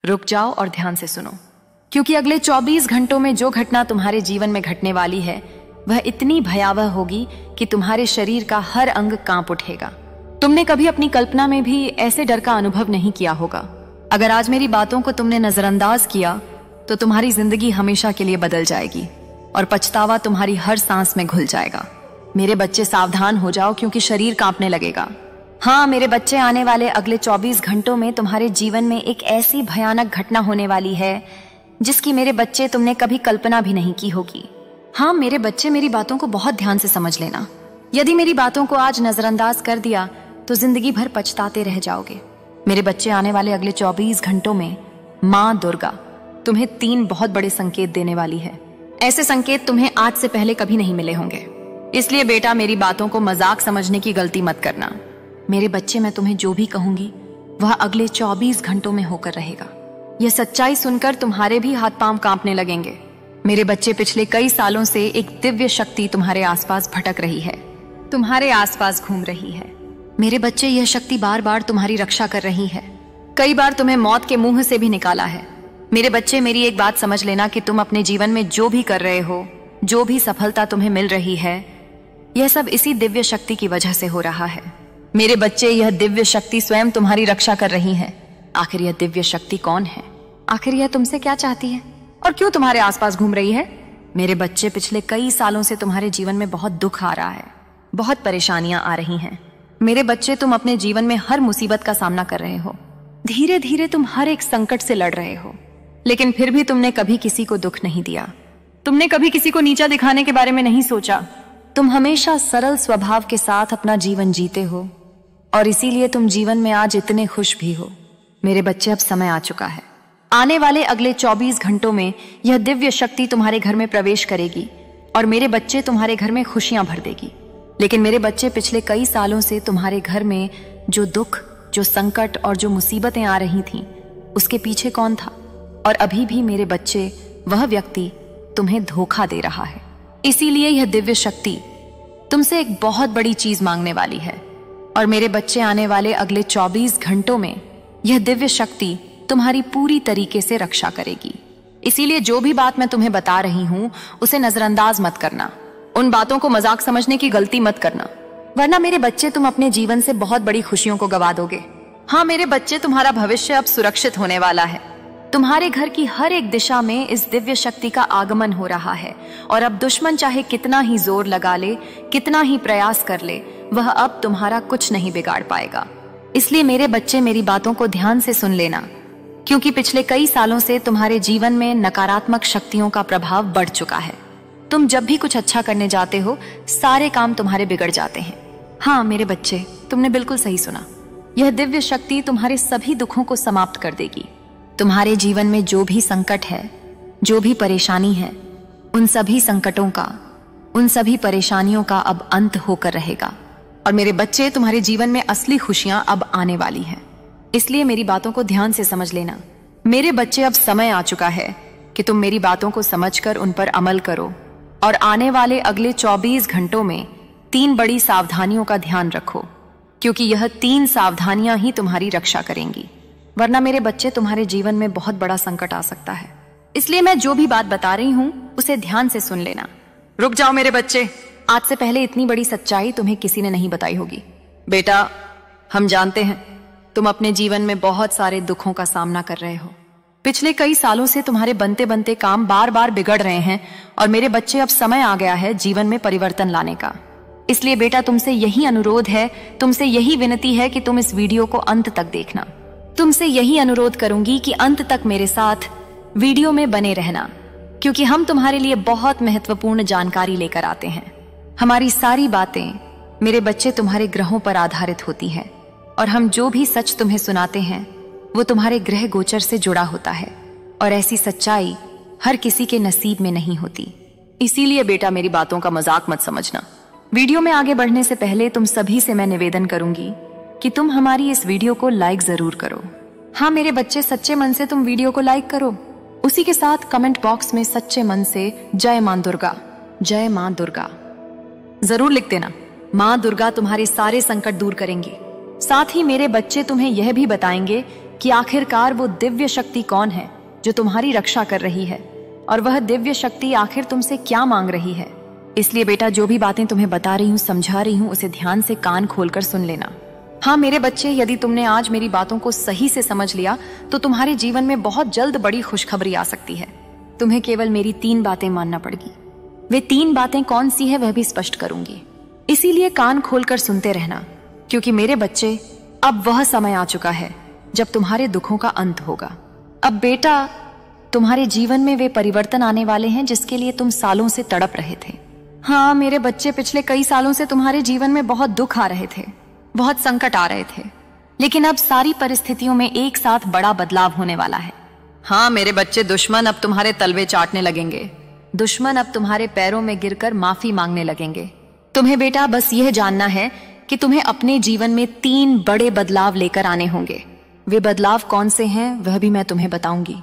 रुक जाओ और ध्यान से सुनो, क्योंकि अगले 24 घंटों में जो घटना तुम्हारे जीवन में घटने वाली है वह इतनी भयावह होगी कि तुम्हारे शरीर का हर अंग कांप उठेगा। तुमने कभी अपनी कल्पना में भी ऐसे डर का अनुभव नहीं किया होगा। अगर आज मेरी बातों को तुमने नजरअंदाज किया तो तुम्हारी जिंदगी हमेशा के लिए बदल जाएगी और पछतावा तुम्हारी हर सांस में घुल जाएगा। मेरे बच्चे सावधान हो जाओ, क्योंकि शरीर कांपने लगेगा। हाँ मेरे बच्चे, आने वाले अगले 24 घंटों में तुम्हारे जीवन में एक ऐसी भयानक घटना होने वाली है जिसकी मेरे बच्चे तुमने कभी कल्पना भी नहीं की होगी। हाँ मेरे बच्चे, मेरी बातों को बहुत ध्यान से समझ लेना। यदि मेरी बातों को आज नजरअंदाज कर दिया तो जिंदगी भर पछताते रह जाओगे। मेरे बच्चे, आने वाले अगले 24 घंटों में माँ दुर्गा तुम्हें 3 बहुत बड़े संकेत देने वाली है। ऐसे संकेत तुम्हें आज से पहले कभी नहीं मिले होंगे। इसलिए बेटा, मेरी बातों को मजाक समझने की गलती मत करना। मेरे बच्चे, मैं तुम्हें जो भी कहूंगी वह अगले 24 घंटों में होकर रहेगा। यह सच्चाई सुनकर तुम्हारे भी हाथ पांव कांपने लगेंगे। मेरे बच्चे, पिछले कई सालों से एक दिव्य शक्ति तुम्हारे आसपास भटक रही है, तुम्हारे आसपास घूम रही है। मेरे बच्चे, यह शक्ति बार बार तुम्हारी रक्षा कर रही है। कई बार तुम्हें मौत के मुंह से भी निकाला है। मेरे बच्चे, मेरी एक बात समझ लेना कि तुम अपने जीवन में जो भी कर रहे हो, जो भी सफलता तुम्हें मिल रही है, यह सब इसी दिव्य शक्ति की वजह से हो रहा है। मेरे बच्चे, यह दिव्य शक्ति स्वयं तुम्हारी रक्षा कर रही है। आखिर यह दिव्य शक्ति कौन है? आखिर यह तुमसे क्या चाहती है और क्यों तुम्हारे आसपास घूम रही है? मेरे बच्चे, पिछले कई सालों से तुम्हारे जीवन में बहुत दुख आ रहा है, बहुत परेशानियां आ रही हैं। मेरे बच्चे, तुम अपने जीवन में हर मुसीबत का सामना कर रहे हो। धीरे धीरे तुम हर एक संकट से लड़ रहे हो, लेकिन फिर भी तुमने कभी किसी को दुख नहीं दिया। तुमने कभी किसी को नीचा दिखाने के बारे में नहीं सोचा। तुम हमेशा सरल स्वभाव के साथ अपना जीवन जीते हो और इसीलिए तुम जीवन में आज इतने खुश भी हो। मेरे बच्चे, अब समय आ चुका है। आने वाले अगले 24 घंटों में यह दिव्य शक्ति तुम्हारे घर में प्रवेश करेगी और मेरे बच्चे, तुम्हारे घर में खुशियां भर देगी। लेकिन मेरे बच्चे, पिछले कई सालों से तुम्हारे घर में जो दुख, जो संकट और जो मुसीबतें आ रही थीं, उसके पीछे कौन था? और अभी भी मेरे बच्चे, वह व्यक्ति तुम्हें धोखा दे रहा है। इसीलिए यह दिव्य शक्ति तुमसे एक बहुत बड़ी चीज मांगने वाली है। और मेरे बच्चे, आने वाले अगले 24 घंटों में यह दिव्य शक्ति तुम्हारी पूरी तरीके से रक्षा करेगी। इसीलिए जो भी बात मैं तुम्हें बता रही हूं उसे नजरअंदाज मत करना। उन बातों को मजाक समझने की गलती मत करना, वरना मेरे बच्चे, तुम अपने जीवन से बहुत बड़ी खुशियों को गवा दोगे। हाँ मेरे बच्चे, तुम्हारा भविष्य अब सुरक्षित होने वाला है। तुम्हारे घर की हर एक दिशा में इस दिव्य शक्ति का आगमन हो रहा है और अब दुश्मन चाहे कितना ही जोर लगा ले, कितना ही प्रयास कर ले, वह अब तुम्हारा कुछ नहीं बिगाड़ पाएगा। इसलिए मेरे बच्चे, मेरी बातों को ध्यान से सुन लेना, क्योंकि पिछले कई सालों से तुम्हारे जीवन में नकारात्मक शक्तियों का प्रभाव बढ़ चुका है। तुम जब भी कुछ अच्छा करने जाते हो, सारे काम तुम्हारे बिगड़ जाते हैं। हाँ मेरे बच्चे, तुमने बिल्कुल सही सुना। यह दिव्य शक्ति तुम्हारे सभी दुखों को समाप्त कर देगी। तुम्हारे जीवन में जो भी संकट है, जो भी परेशानी है, उन सभी संकटों का, उन सभी परेशानियों का अब अंत होकर रहेगा। और मेरे बच्चे, तुम्हारे जीवन में असली खुशियां अब आने वाली हैं। इसलिए मेरी बातों को ध्यान से समझ लेना। मेरे बच्चे, अब समय आ चुका है कि तुम मेरी बातों को समझकर उन पर अमल करो और आने वाले अगले 24 घंटों में 3 बड़ी सावधानियों का ध्यान रखो, क्योंकि यह 3 सावधानियां ही तुम्हारी रक्षा करेंगी। वरना मेरे बच्चे, तुम्हारे जीवन में बहुत बड़ा संकट आ सकता है। इसलिए मैं जो भी बात बता रही हूं उसे ध्यान से सुन लेना। रुक जाओ मेरे बच्चे, आज से पहले इतनी बड़ी सच्चाई तुम्हें किसी ने नहीं बताई होगी। बेटा, हम जानते हैं तुम अपने जीवन में बहुत सारे दुखों का सामना कर रहे हो। पिछले कई सालों से तुम्हारे बनते बनते काम बार बार बिगड़ रहे हैं और मेरे बच्चे, अब समय आ गया है जीवन में परिवर्तन लाने का। इसलिए बेटा, तुमसे यही अनुरोध है, तुमसे यही विनती है कि तुम इस वीडियो को अंत तक देखना। तुमसे यही अनुरोध करूंगी कि अंत तक मेरे साथ वीडियो में बने रहना, क्योंकि हम तुम्हारे लिए बहुत महत्वपूर्ण जानकारी लेकर आते हैं। हमारी सारी बातें मेरे बच्चे तुम्हारे ग्रहों पर आधारित होती हैं और हम जो भी सच तुम्हें सुनाते हैं वो तुम्हारे ग्रह गोचर से जुड़ा होता है और ऐसी सच्चाई हर किसी के नसीब में नहीं होती। इसीलिए बेटा, मेरी बातों का मजाक मत समझना। वीडियो में आगे बढ़ने से पहले तुम सभी से मैं निवेदन करूंगी कि तुम हमारी इस वीडियो को लाइक जरूर करो। हाँ मेरे बच्चे, सच्चे मन से तुम वीडियो को लाइक करो। उसी के साथ कमेंट बॉक्स में सच्चे मन से जय मां दुर्गा, जय मां दुर्गा जरूर लिख देना। मां दुर्गा तुम्हारे सारे संकट दूर करेंगी। साथ ही मेरे बच्चे तुम्हें यह भी बताएंगे कि आखिरकार वो दिव्य शक्ति कौन है जो तुम्हारी रक्षा कर रही है, और वह दिव्य शक्ति आखिर तुमसे क्या मांग रही है। इसलिए बेटा, जो भी बातें तुम्हें बता रही हूँ, समझा रही हूँ, उसे ध्यान से कान खोलकर सुन लेना। हाँ मेरे बच्चे, यदि तुमने आज मेरी बातों को सही से समझ लिया तो तुम्हारे जीवन में बहुत जल्द बड़ी खुशखबरी आ सकती है। तुम्हें केवल मेरी 3 बातें मानना पड़ेगी। वे 3 बातें कौन सी है वह भी स्पष्ट करूंगी, इसीलिए कान खोलकर सुनते रहना, क्योंकि मेरे बच्चे अब वह समय आ चुका है जब तुम्हारे दुखों का अंत होगा। अब बेटा, तुम्हारे जीवन में वे परिवर्तन आने वाले हैं जिसके लिए तुम सालों से तड़प रहे थे। हाँ मेरे बच्चे, पिछले कई सालों से तुम्हारे जीवन में बहुत दुख आ रहे थे, बहुत संकट आ रहे थे, लेकिन अब सारी परिस्थितियों में एक साथ बड़ा बदलाव होने वाला है। हाँ मेरे बच्चे, दुश्मन अब तुम्हारे तलवे चाटने लगेंगे, दुश्मन अब तुम्हारे पैरों में गिरकर माफी मांगने लगेंगे। तुम्हें बेटा बस यह जानना है कि तुम्हें अपने जीवन में 3 बड़े बदलाव लेकर आने होंगे। वे बदलाव कौन से हैं वह भी मैं तुम्हें बताऊंगी,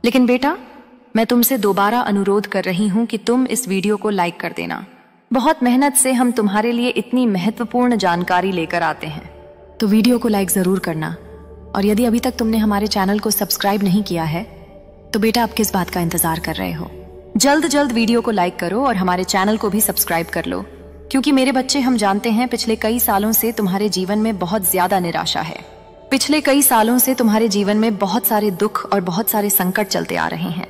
लेकिन बेटा मैं तुमसे दोबारा अनुरोध कर रही हूं कि तुम इस वीडियो को लाइक कर देना। बहुत मेहनत से हम तुम्हारे लिए इतनी महत्वपूर्ण जानकारी लेकर आते हैं, तो वीडियो को लाइक जरूर करना। और यदि अभी तक तुमने हमारे चैनल को सब्सक्राइब नहीं किया है तो बेटा अब किस बात का इंतजार कर रहे हो? जल्द जल्द वीडियो को लाइक करो और हमारे चैनल को भी सब्सक्राइब कर लो, क्योंकि मेरे बच्चे, हम जानते हैं पिछले कई सालों से तुम्हारे जीवन में बहुत ज्यादा निराशा है। पिछले कई सालों से तुम्हारे जीवन में बहुत सारे दुख और बहुत सारे संकट चलते आ रहे हैं,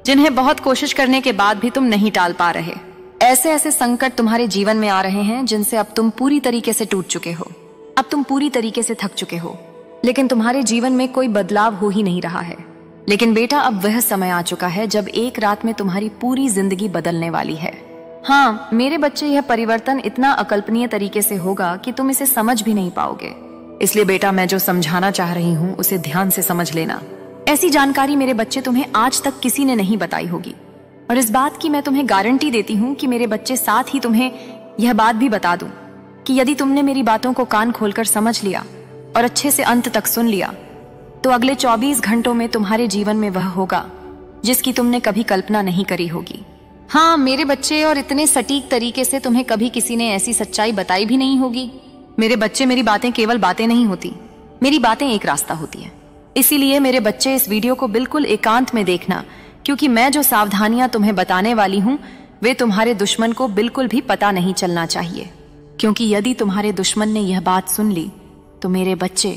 जिन्हें बहुत कोशिश करने के बाद भी तुम नहीं टाल पा रहे। ऐसे ऐसे संकट तुम्हारे जीवन में आ रहे हैं जिनसे अब तुम पूरी तरीके से टूट चुके हो, अब तुम पूरी तरीके से थक चुके हो, लेकिन तुम्हारे जीवन में कोई बदलाव हो ही नहीं रहा है। लेकिन बेटा, अब वह समय आ चुका है जब एक रात में तुम्हारी पूरी जिंदगी बदलने वाली है। हाँ मेरे बच्चे, यह परिवर्तन इतना अकल्पनीय तरीके से होगा कि तुम इसे समझ भी नहीं पाओगे। इसलिए बेटा, मैं जो समझाना चाह रही हूँ उसे ध्यान से समझ लेना। ऐसी जानकारी मेरे बच्चे तुम्हें आज तक किसी ने नहीं बताई होगी, और इस बात की मैं तुम्हें गारंटी देती हूँ कि मेरे बच्चे, साथ ही तुम्हें यह बात भी बता दूं कि यदि तुमने मेरी बातों को कान खोलकर समझ लिया और अच्छे से अंत तक सुन लिया, तो अगले 24 घंटों में तुम्हारे जीवन में वह होगा जिसकी तुमने कभी कल्पना नहीं करी होगी। हाँ मेरे बच्चे, और इतने सटीक तरीके से तुम्हें कभी किसी ने ऐसी सच्चाई बताई भी नहीं होगी। मेरे बच्चे, मेरी बातें केवल बातें नहीं होती, मेरी बातें एक रास्ता होती है। इसीलिए मेरे बच्चे, इस वीडियो को बिल्कुल एकांत में देखना, क्योंकि मैं जो सावधानियां तुम्हें बताने वाली हूं वे तुम्हारे दुश्मन को बिल्कुल भी पता नहीं चलना चाहिए, क्योंकि यदि तुम्हारे दुश्मन ने यह बात सुन ली तो मेरे बच्चे,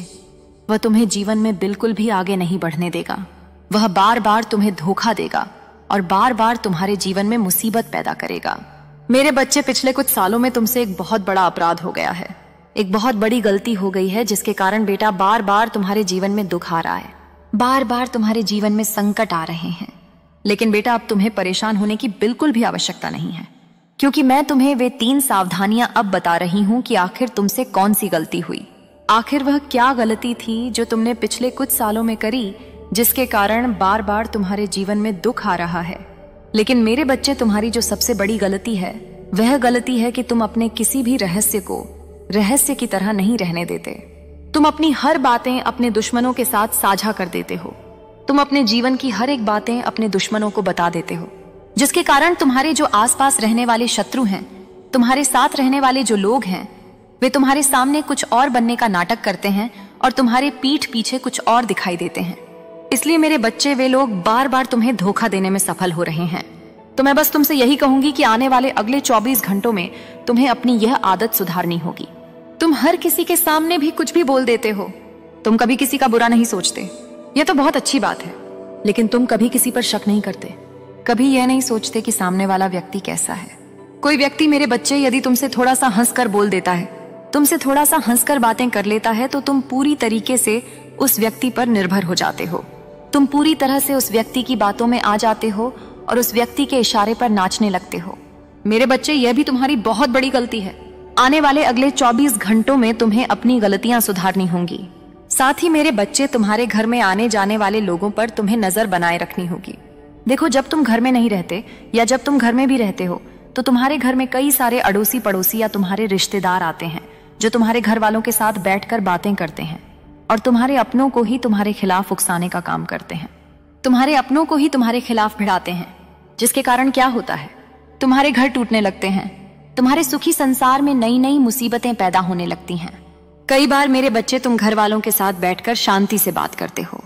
वह तुम्हें जीवन में बिल्कुल भी आगे नहीं बढ़ने देगा। वह बार बार तुम्हें धोखा देगा और बार बार तुम्हारे जीवन में मुसीबत पैदा करेगा। मेरे बच्चे, पिछले कुछ सालों में तुमसे एक बहुत बड़ा अपराध हो गया है, एक बहुत बड़ी गलती हो गई है, जिसके कारण बेटा बार बार तुम्हारे जीवन में दुख आ रहा है, बार बार तुम्हारे जीवन में संकट आ रहे हैं। लेकिन बेटा, अब तुम्हें परेशान होने की बिल्कुल भी आवश्यकता नहीं है, क्योंकि मैं तुम्हें वे 3 सावधानियां अब बता रही हूं कि आखिर तुमसे कौन सी गलती हुई, आखिर वह क्या गलती थी जो तुमने पिछले कुछ सालों में करी, जिसके कारण बार बार तुम्हारे जीवन में दुख आ रहा है। लेकिन मेरे बच्चे, तुम्हारी जो सबसे बड़ी गलती है वह गलती है कि तुम अपने किसी भी रहस्य को रहस्य की तरह नहीं रहने देते। तुम अपनी हर बातें अपने दुश्मनों के साथ साझा कर देते हो। तुम अपने जीवन की हर एक बातें अपने दुश्मनों को बता देते हो, जिसके कारण तुम्हारे जो आसपास रहने वाले शत्रु हैं, तुम्हारे साथ रहने वाले जो लोग हैं, वे तुम्हारे सामने कुछ और बनने का नाटक करते हैं और तुम्हारे पीठ पीछे कुछ और दिखाई देते हैं। इसलिए मेरे बच्चे, वे लोग बार बार तुम्हें धोखा देने में सफल हो रहे हैं। तो मैं बस तुमसे यही कहूंगी कि आने वाले अगले 24 घंटों में तुम्हें अपनी यह आदत सुधारनी होगी। तुम हर किसी के सामने भी कुछ भी बोल देते हो, तुम कभी किसी का बुरा नहीं सोचते, यह तो बहुत अच्छी बात है, लेकिन तुम कभी किसी पर शक नहीं करते, कभी यह नहीं सोचते कि सामने वाला व्यक्ति कैसा है। कोई व्यक्ति, मेरे बच्चे, यदि तुमसे थोड़ा सा हंसकर बोल देता है, तुमसे थोड़ा सा हंसकर बातें कर लेता है, तो तुम पूरी तरीके से उस व्यक्ति पर निर्भर हो जाते हो। तुम पूरी तरह से उस व्यक्ति की बातों में आ जाते हो और उस व्यक्ति के इशारे पर नाचने लगते हो। मेरे बच्चे, यह भी तुम्हारी बहुत बड़ी गलती है। आने वाले अगले 24 घंटों में तुम्हें अपनी गलतियां सुधारनी होंगी। साथ ही मेरे बच्चे, तुम्हारे घर में आने जाने वाले लोगों पर तुम्हें नजर बनाए रखनी होगी। देखो, जब तुम घर में नहीं रहते या जब तुम घर में भी रहते हो तो तुम्हारे घर में कई सारे अड़ोसी पड़ोसी या तुम्हारे रिश्तेदार आते हैं, जो तुम्हारे घर वालों के साथ बैठकर बातें करते हैं और तुम्हारे अपनों को ही तुम्हारे खिलाफ उकसाने का काम करते हैं। तुम्हारे अपनों को ही तुम्हारे खिलाफ भिड़ाते हैं, जिसके कारण क्या होता है, तुम्हारे घर टूटने लगते हैं, तुम्हारे सुखी संसार में नई नई मुसीबतें पैदा होने लगती हैं। कई बार मेरे बच्चे तुम घर वालों के साथ बैठकर शांति से बात करते हो,